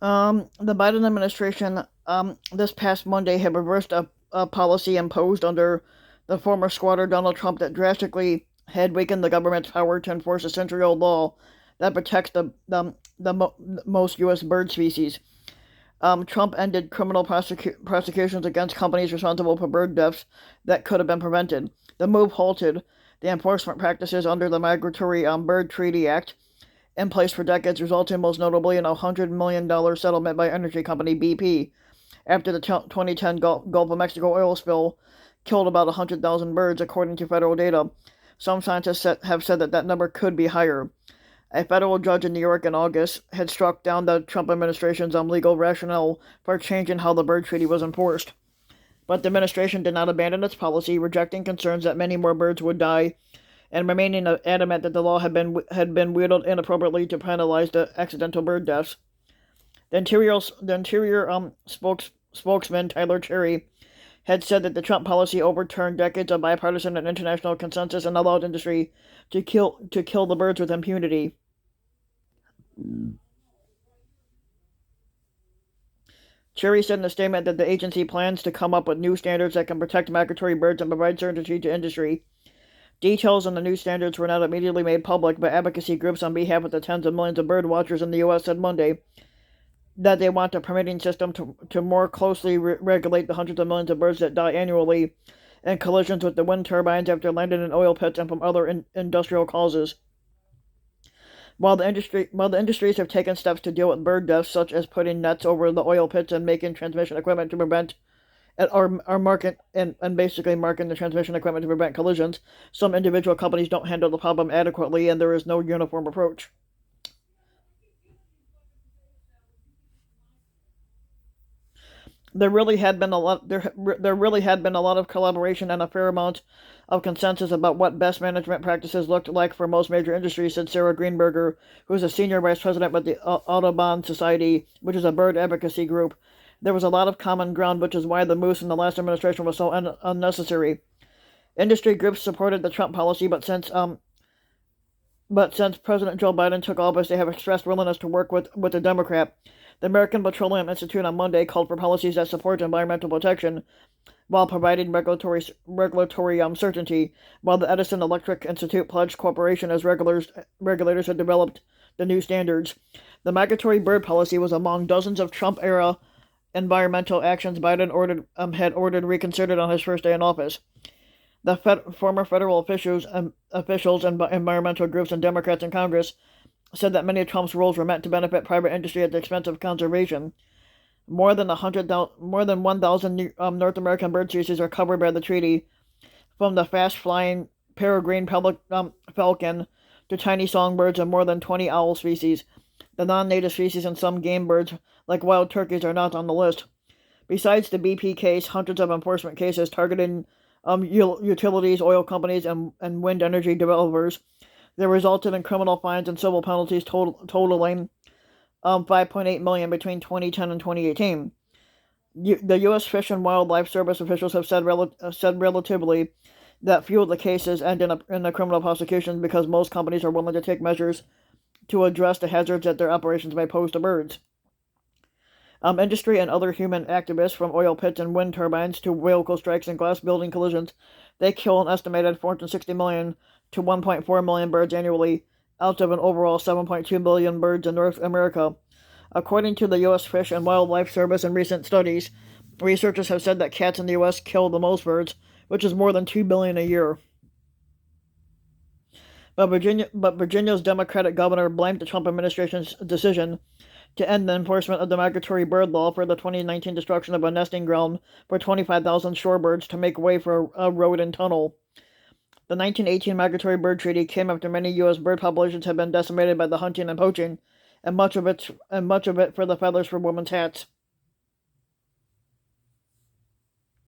The Biden administration this past Monday had reversed a policy imposed under the former squatter Donald Trump that drastically had weakened the government's power to enforce a century-old law that protects most U.S. bird species. Trump ended criminal prosecutions against companies responsible for bird deaths that could have been prevented. The move halted the enforcement practices under the Migratory Bird Treaty Act in place for decades, resulting most notably in a $100 million settlement by energy company BP after the 2010 Gulf of Mexico oil spill killed about 100,000 birds, according to federal data. Some scientists have said that number could be higher. A federal judge in New York in August had struck down the Trump administration's legal rationale for changing how the bird treaty was enforced. But the administration did not abandon its policy, rejecting concerns that many more birds would die and remaining adamant that the law had been wielded inappropriately to penalize the accidental bird deaths. The Interior spokesman Tyler Cherry had said that the Trump policy overturned decades of bipartisan and international consensus and allowed industry to kill the birds with impunity. Cherry said in a statement that the agency plans to come up with new standards that can protect migratory birds and provide certainty to industry. Details on the new standards were not immediately made public, but advocacy groups on behalf of the tens of millions of bird watchers in the U.S. said Monday that they want a permitting system to more closely regulate the hundreds of millions of birds that die annually in collisions with the wind turbines after landing in oil pits and from other industrial causes. While the industries have taken steps to deal with bird deaths, such as putting nets over the oil pits and making transmission equipment to prevent are market and basically marking the transmission equipment to prevent collisions, some individual companies don't handle the problem adequately, and there is no uniform approach. There really had been a lot of collaboration and a fair amount of consensus about what best management practices looked like for most major industries, said Sarah Greenberger, who is a senior vice president with the Audubon Society, which is a bird advocacy group. There was a lot of common ground, which is why the moose in the last administration was so unnecessary. Industry groups supported the Trump policy, but since President Joe Biden took office, they have expressed willingness to work with the Democrat. The American Petroleum Institute on Monday called for policies that support environmental protection while providing regulatory certainty, while the Edison Electric Institute pledged cooperation as regulators had developed the new standards. The migratory bird policy was among dozens of Trump-era environmental actions Biden had ordered reconsidered on his first day in office. The former federal officials and environmental groups and Democrats in Congress said that many of Trump's rules were meant to benefit private industry at the expense of conservation. More than 1,000 North American bird species are covered by the treaty, from the fast-flying peregrine falcon to tiny songbirds and more than 20 owl species. The non-native species and some game birds, like wild turkeys, are not on the list. Besides the BP case, hundreds of enforcement cases targeting utilities, oil companies, and wind energy developers that resulted in criminal fines and civil penalties totaling $5.8 million between 2010 and 2018. The U.S. Fish and Wildlife Service officials have said relatively that few of the cases end in a criminal prosecution because most companies are willing to take measures to address the hazards that their operations may pose to birds. Industry and other human activists, from oil pits and wind turbines to vehicle strikes and glass building collisions, they kill an estimated 460 million to 1.4 million birds annually, out of an overall 7.2 billion birds in North America. According to the U.S. Fish and Wildlife Service in recent studies, researchers have said that cats in the U.S. kill the most birds, which is more than 2 billion a year. But Virginia's Democratic governor blamed the Trump administration's decision to end the enforcement of the migratory bird law for the 2019 destruction of a nesting ground for 25,000 shorebirds to make way for a road and tunnel. The 1918 Migratory Bird Treaty came after many U.S. bird populations had been decimated by the hunting and poaching, and much of it for the feathers for women's hats.